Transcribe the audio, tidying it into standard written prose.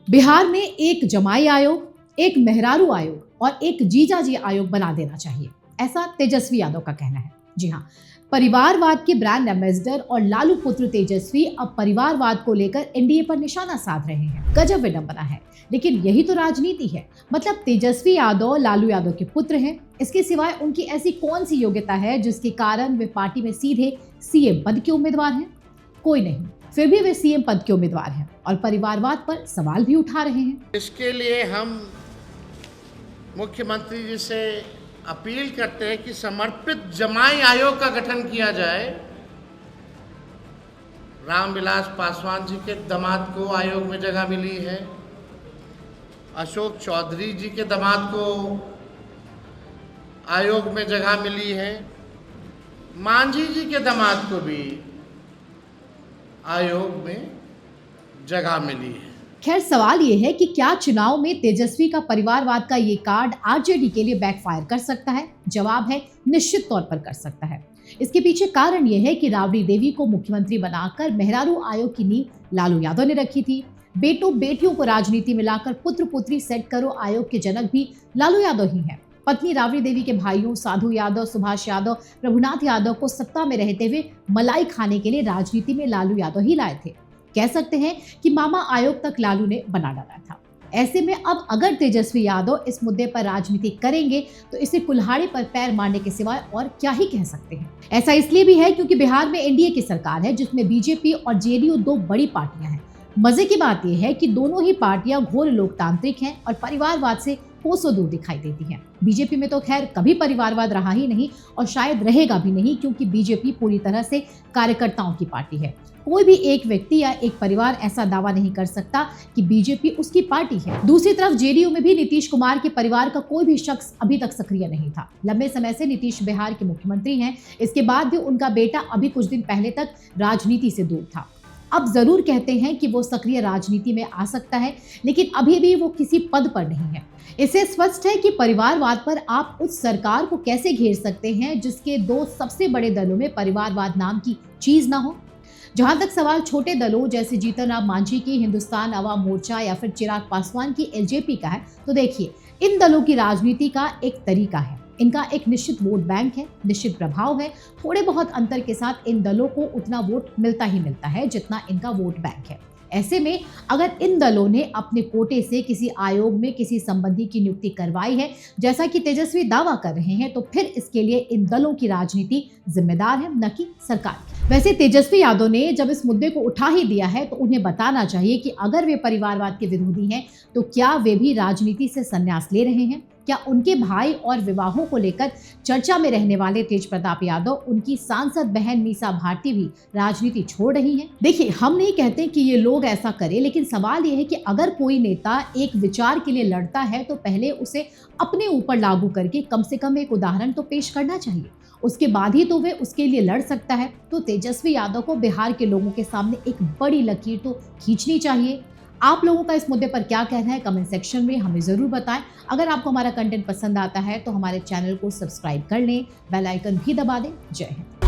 बिहार में एक जमाई आयोग, एक मेहरारू आयोग और एक जीजाजी आयोग बना देना चाहिए, ऐसा तेजस्वी यादव का कहना है। जी हाँ, परिवारवाद के ब्रांड एम्बेसडर और लालू पुत्र तेजस्वी अब परिवारवाद को लेकर एनडीए पर निशाना साध रहे हैं। गजब विडंबना है, लेकिन यही तो राजनीति है। मतलब तेजस्वी यादव लालू यादव के पुत्र हैं, इसके सिवाय उनकी ऐसी कौन सी योग्यता है जिसके कारण वे पार्टी में सीधे सीएम पद के उम्मीदवार हैं? कोई नहीं, फिर भी वे सीएम पद के उम्मीदवार हैं और परिवारवाद पर सवाल भी उठा रहे हैं। इसके लिए हम मुख्यमंत्री जी से अपील करते हैं कि समर्पित जमाई आयोग का गठन किया जाए। रामविलास पासवान जी के दामाद को आयोग में जगह मिली है, अशोक चौधरी जी के दामाद को आयोग में जगह मिली है, मांझी जी के दामाद को भी आयोग में जगह मिली है। खैर, सवाल ये है कि क्या चुनाव में तेजस्वी का परिवारवाद का ये कार्ड आरजेडी के लिए बैकफायर कर सकता है? जवाब है निश्चित तौर पर कर सकता है। इसके पीछे कारण ये है कि राबड़ी देवी को मुख्यमंत्री बनाकर मेहरारू आयोग की नींव लालू यादव ने रखी थी। बेटों बेटियों को राजनीति में लाकर पुत्र पुत्री सेट करो आयोग के जनक भी लालू यादव ही हैं। पत्नी राबड़ी देवी के भाइयों साधु यादव, सुभाष यादव, प्रभुनाथ यादव को सत्ता में रहते हुए मलाई खाने के लिए राजनीति में लालू यादव ही लाए थे। कह सकते हैं कि मामा आयोग तक लालू ने बना डाला था। ऐसे में अब अगर तेजस्वी यादव इस मुद्दे पर राजनीति करेंगे तो इसे कुल्हाड़ी पर पैर मारने के सिवाय और क्या ही कह सकते हैं। ऐसा इसलिए भी है क्योंकि बिहार में एनडीए की सरकार है जिसमें बीजेपी और जेडीयू दो बड़ी पार्टियां हैं। मजे की बात यह है कि दोनों ही पार्टियां घोर लोकतांत्रिक हैं और परिवारवाद से कोसों दूर दिखाई देती हैं। बीजेपी में तो खैर कभी परिवारवाद रहा ही नहीं और शायद रहेगा भी नहीं, क्योंकि बीजेपी पूरी तरह से कार्यकर्ताओं की पार्टी है। कोई भी एक व्यक्ति या एक परिवार ऐसा दावा नहीं कर सकता कि बीजेपी उसकी पार्टी है। दूसरी तरफ जेडीयू में भी नीतीश कुमार के परिवार का कोई भी शख्स अभी तक सक्रिय नहीं था। लंबे समय से नीतीश बिहार के मुख्यमंत्री हैं, इसके बाद भी उनका बेटा अभी कुछ दिन पहले तक राजनीति से दूर था। अब जरूर कहते हैं कि वो सक्रिय राजनीति में आ सकता है, लेकिन अभी भी वो किसी पद पर नहीं है। इससे स्पष्ट है कि परिवारवाद पर आप उस सरकार को कैसे घेर सकते हैं जिसके दो सबसे बड़े दलों में परिवारवाद नाम की चीज ना हो। जहां तक सवाल छोटे दलों जैसे जीतन राम मांझी की हिंदुस्तान अवाम मोर्चा या फिर चिराग पासवान की एलजेपी का है, तो देखिए, इन दलों की राजनीति का एक तरीका है। इनका एक निश्चित वोट बैंक है, निश्चित प्रभाव है। थोड़े बहुत अंतर के साथ इन दलों को उतना वोट मिलता ही मिलता है जितना इनका वोट बैंक है। ऐसे में अगर इन दलों ने अपने कोटे से किसी आयोग में किसी संबंधी की नियुक्ति करवाई है, जैसा कि तेजस्वी दावा कर रहे हैं, तो फिर इसके लिए इन दलों की राजनीति जिम्मेदार है, न कि सरकार। वैसे तेजस्वी यादव ने जब इस मुद्दे को उठा ही दिया है तो उन्हें बताना चाहिए कि अगर वे परिवारवाद के विरोधी हैं तो क्या वे भी राजनीति से संन्यास ले रहे हैं? क्या उनके भाई और विवाहों को लेकर चर्चा में रहने वाले तेज प्रताप यादव, उनकी सांसद बहन मीसा भारती भी राजनीति छोड़ रही हैं? देखिए, हम नहीं कहते कि ये लोग ऐसा करें, लेकिन सवाल ये है कि अगर कोई नेता एक विचार के लिए लड़ता है तो पहले उसे अपने ऊपर लागू करके कम से कम एक उदाहरण तो पेश करना चाहिए। उसके बाद ही तो वे उसके लिए लड़ सकता है। तो तेजस्वी यादव को बिहार के लोगों के सामने एक बड़ी लकीर तो खींचनी चाहिए। आप लोगों का इस मुद्दे पर क्या कहना है, कमेंट सेक्शन में हमें ज़रूर बताएं। अगर आपको हमारा कंटेंट पसंद आता है तो हमारे चैनल को सब्सक्राइब कर लें, बेल आइकन भी दबा दें। जय हिंद।